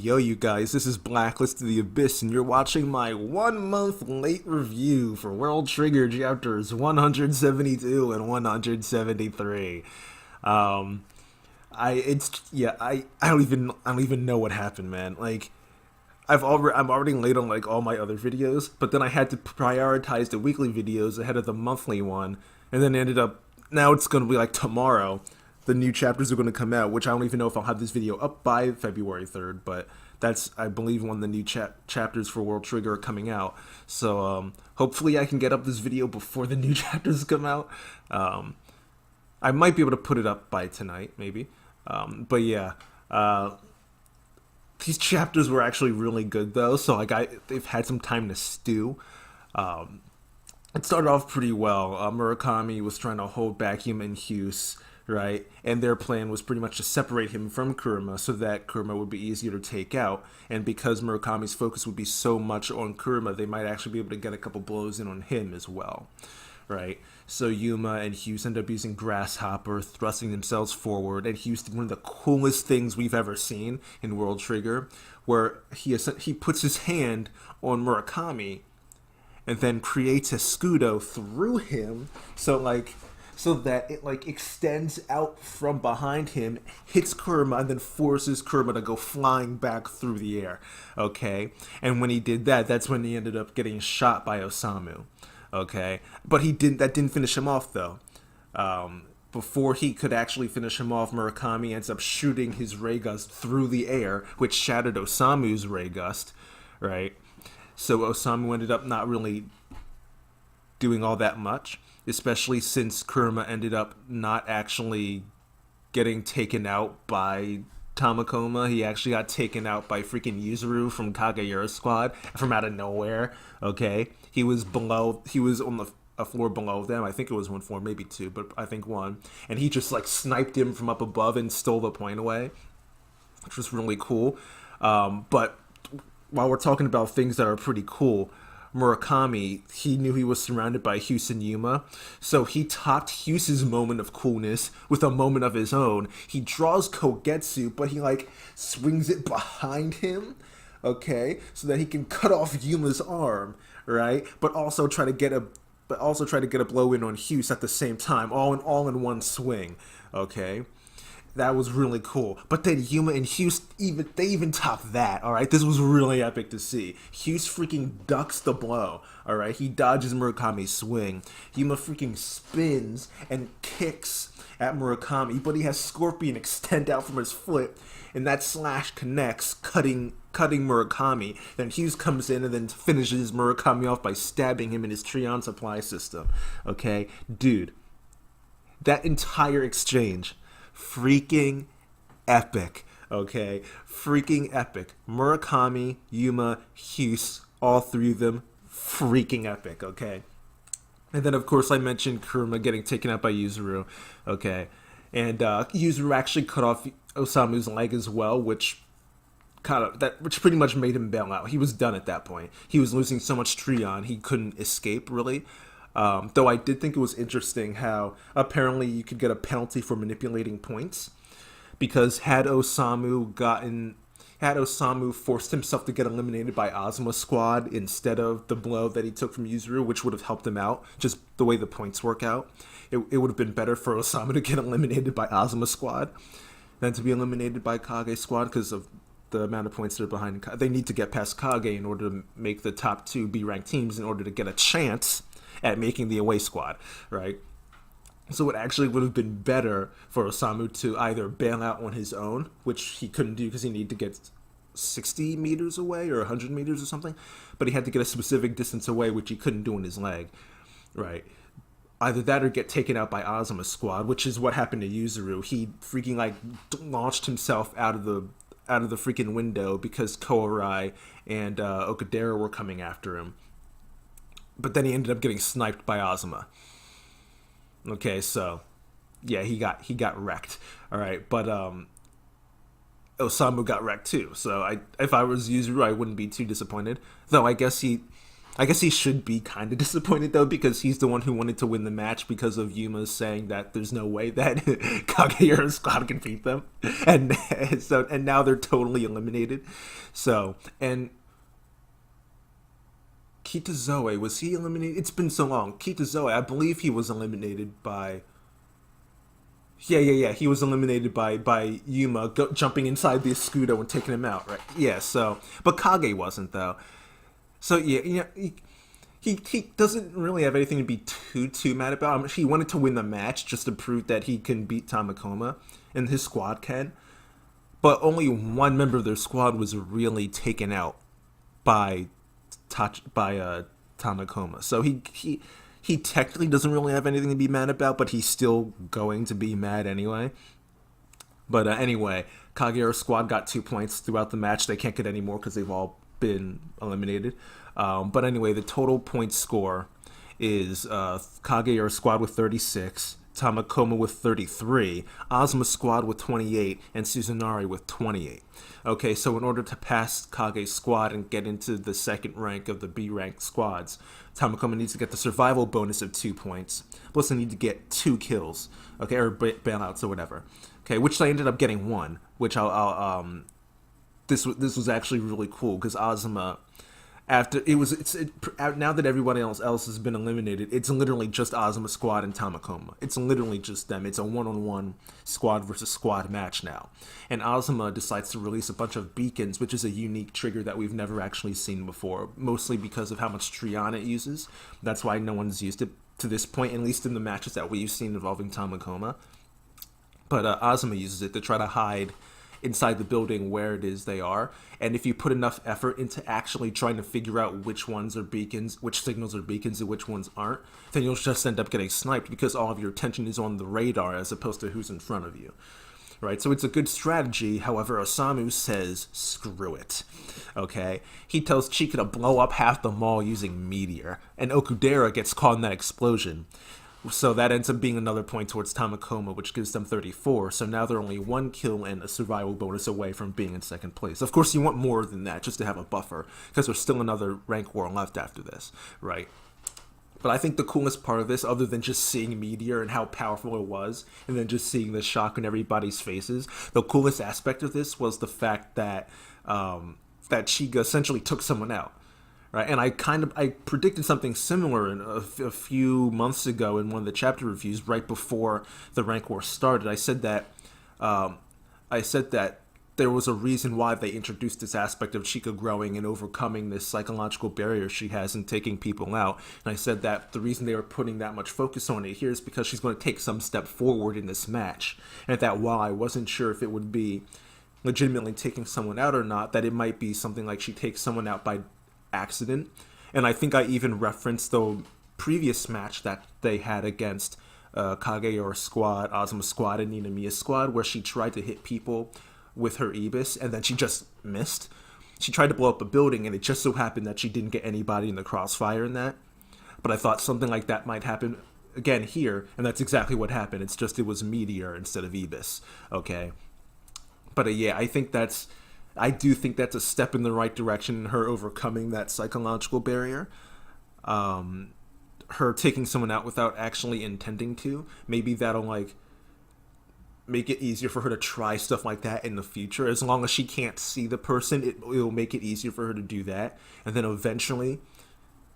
Yo, you guys, this is Blacklist to the Abyss, and you're watching my 1 month late review for World Trigger chapters 172 and 173. Um, I don't even know what happened, man. Like, I'm already late on like all my other videos, but then I had to prioritize the weekly videos ahead of the monthly one, and then ended up now it's gonna be like tomorrow. The new chapters are going to come out, which I don't even know if I'll have this video up by February 3rd, but that's, I believe, when the new chapters for World Trigger are coming out. So hopefully I can get up this video before the new chapters come out. I might be able to put it up by tonight, maybe. But yeah, these chapters were actually really good, though, so like they've had some time to stew. It started off pretty well. Murakami was trying to hold back him and Hughes, right? And their plan was pretty much to separate him from Kurama so that Kurama would be easier to take out. And because Murakami's focus would be so much on Kurama, they might actually be able to get a couple blows in on him as well, right? So Yuma and Hughes end up using Grasshopper, thrusting themselves forward, and Hughes did one of the coolest things we've ever seen in World Trigger, where he puts his hand on Murakami and then creates a scudo through him, so that it like extends out from behind him, hits Kurama, and then forces Kurama to go flying back through the air. Okay, and when he did that, that's when he ended up getting shot by Osamu. Okay, but that didn't finish him off though. Before he could actually finish him off, Murakami ends up shooting his ray gust through the air, which shattered Osamu's ray gust. Right. So Osamu ended up not really doing all that much, especially since Kurama ended up not actually getting taken out by Tamakoma. He actually got taken out by freaking Yuzuru from Kageura Squad from out of nowhere. Okay, he was on a floor below them. I think it was one floor, maybe two, but I think one. And he just like sniped him from up above and stole the point away, which was really cool. But while we're talking about things that are pretty cool, Murakami, he knew he was surrounded by Hughes and Yuma, so he topped Hughes' moment of coolness with a moment of his own. He draws Kogetsu, but he like swings it behind him, okay, so that he can cut off Yuma's arm, right? But also try to get a blow in on Hughes at the same time, all in one swing, okay. That was really cool. But then Yuma and Hughes, even topped that, alright? This was really epic to see. Hughes freaking ducks the blow, alright? He dodges Murakami's swing. Yuma freaking spins and kicks at Murakami, but he has Scorpion extend out from his foot, and that slash connects, cutting Murakami. Then Hughes comes in and then finishes Murakami off by stabbing him in his Trion supply system, okay? Dude, that entire exchange, freaking epic, okay? Freaking epic. Murakami, Yuma, Hughes, all three of them, freaking epic, okay? And then, of course, I mentioned Kurama getting taken out by Yuzuru, okay? And Yuzuru actually cut off Osamu's leg as well, which pretty much made him bail out. He was done at that point. He was losing so much Trion, he couldn't escape, really. Though I did think it was interesting how apparently you could get a penalty for manipulating points, because had Osamu forced himself to get eliminated by Ozma Squad instead of the blow that he took from Yuzuru, which would have helped him out, just the way the points work out, it would have been better for Osamu to get eliminated by Ozma Squad than to be eliminated by Kage Squad, because of the amount of points that are behind. They need to get past Kage in order to make the top two B-ranked teams in order to get a chance at making the away squad, right? So it actually would have been better for Osamu to either bail out on his own, which he couldn't do because he needed to get 60 meters away or 100 meters or something, but he had to get a specific distance away, which he couldn't do on his leg, right? Either that or get taken out by Ozma Squad, which is what happened to Yuzuru. He freaking like launched himself out of the freaking window because Koarai and Okadera were coming after him. But then he ended up getting sniped by Ozma. Okay, so yeah, he got wrecked. All right, but Osamu got wrecked too. So if I was Yuzuru, I wouldn't be too disappointed. Though I guess he I guess he should be kind of disappointed though, because he's the one who wanted to win the match because of Yuma saying that there's no way that Kageura Squad can beat them, and and now they're totally eliminated. So and Kitazoe, was he eliminated? It's been so long. Kitazoe, I believe he was eliminated by. Yeah. He was eliminated by Yuma jumping inside the Escudo and taking him out, right? Yeah. So, but Kage wasn't though. So yeah, he doesn't really have anything to be too mad about. He wanted to win the match just to prove that he can beat Tamakoma, and his squad can. But only one member of their squad was really taken out by Tamakoma. So he technically doesn't really have anything to be mad about, but he's still going to be mad anyway. But anyway, Kageura Squad got 2 points throughout the match. They can't get any more because they've all been eliminated. But anyway, the total point score is Kageura Squad with 36, Tamakoma with 33, Ozma Squad with 28, and Suzunari with 28. Okay, so in order to pass Kage Squad and get into the second rank of the B-ranked squads, Tamakoma needs to get the survival bonus of 2 points. Plus, they need to get 2 kills, okay, or bailouts or whatever. Okay, which I ended up getting 1, which this was actually really cool because Ozma, after now that everyone else has been eliminated, it's literally just Ozma Squad and Tamakoma. It's literally just them. It's a one-on-one squad versus squad match now, and Ozma decides to release a bunch of beacons, which is a unique trigger that we've never actually seen before, mostly because of how much Triana it uses. That's why no one's used it to this point, at least in the matches that we've seen involving Tamakoma. But Ozma uses it to try to hide inside the building where it is they are, and if you put enough effort into actually trying to figure out which ones are beacons, which signals are beacons and which ones aren't, then you'll just end up getting sniped because all of your attention is on the radar as opposed to who's in front of you, right? So it's a good strategy. However, Osamu says screw it. Okay, he tells Chika to blow up half the mall using meteor, and Okudera gets caught in that explosion. So that ends up being another point towards Tamakoma, which gives them 34. So now they're only 1 kill and a survival bonus away from being in second place. Of course, you want more than that just to have a buffer, because there's still another rank war left after this, right? But I think the coolest part of this, other than just seeing Meteor and how powerful it was, and then just seeing the shock on everybody's faces, the coolest aspect of this was the fact that that Chiga essentially took someone out. Right, and I predicted something similar a few months ago in one of the chapter reviews, right before the rank war started. I said that there was a reason why they introduced this aspect of Chika growing and overcoming this psychological barrier she has and taking people out. And I said that the reason they were putting that much focus on it here is because she's going to take some step forward in this match, and that while I wasn't sure if it would be legitimately taking someone out or not, that it might be something like she takes someone out by accident. And I think I even referenced the previous match that they had against Kageura Squad, Ozma Squad, and Ninamiya Squad, where she tried to hit people with her Ibis and then she just missed. She tried to blow up a building, and it just so happened that she didn't get anybody in the crossfire in that. But I thought something like that might happen again here, and that's exactly what happened. It's just it was Meteor instead of Ibis. Okay, but yeah, I do think that's a step in the right direction in her overcoming that psychological barrier. Her taking someone out without actually intending to, maybe that'll make it easier for her to try stuff like that in the future. As long as she can't see the person, it'll make it easier for her to do that. And then eventually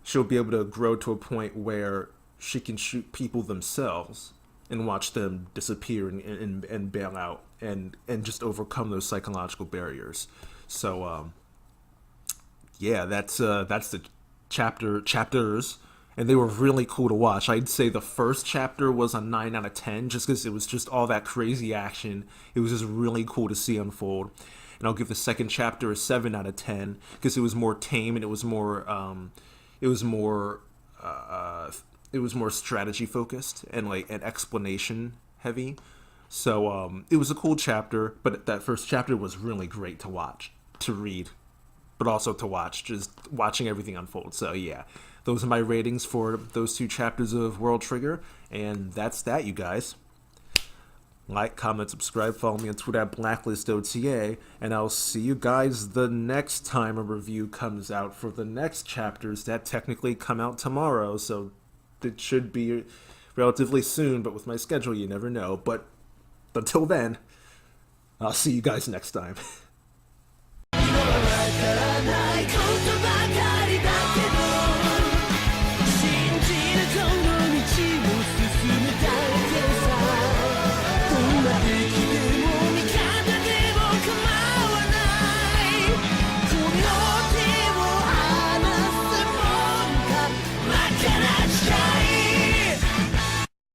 she'll be able to grow to a point where she can shoot people themselves and watch them disappear and bail out and just overcome those psychological barriers. So yeah, that's the chapters, and they were really cool to watch. I'd say the first chapter was a 9 out of 10 just because it was just all that crazy action. It was just really cool to see unfold. And I'll give the second chapter a 7 out of 10 because it was more tame and it was more strategy focused and explanation heavy. So it was a cool chapter, but that first chapter was really great to read, but also to watch, just watching everything unfold. So yeah, those are my ratings for those 2 chapters of World Trigger, and that's that, you guys. Like, comment, subscribe, follow me on Twitter at BlacklistOTA, and I'll see you guys the next time a review comes out for the next chapters that technically come out tomorrow, so it should be relatively soon, but with my schedule, you never know. But until then, I'll see you guys next time.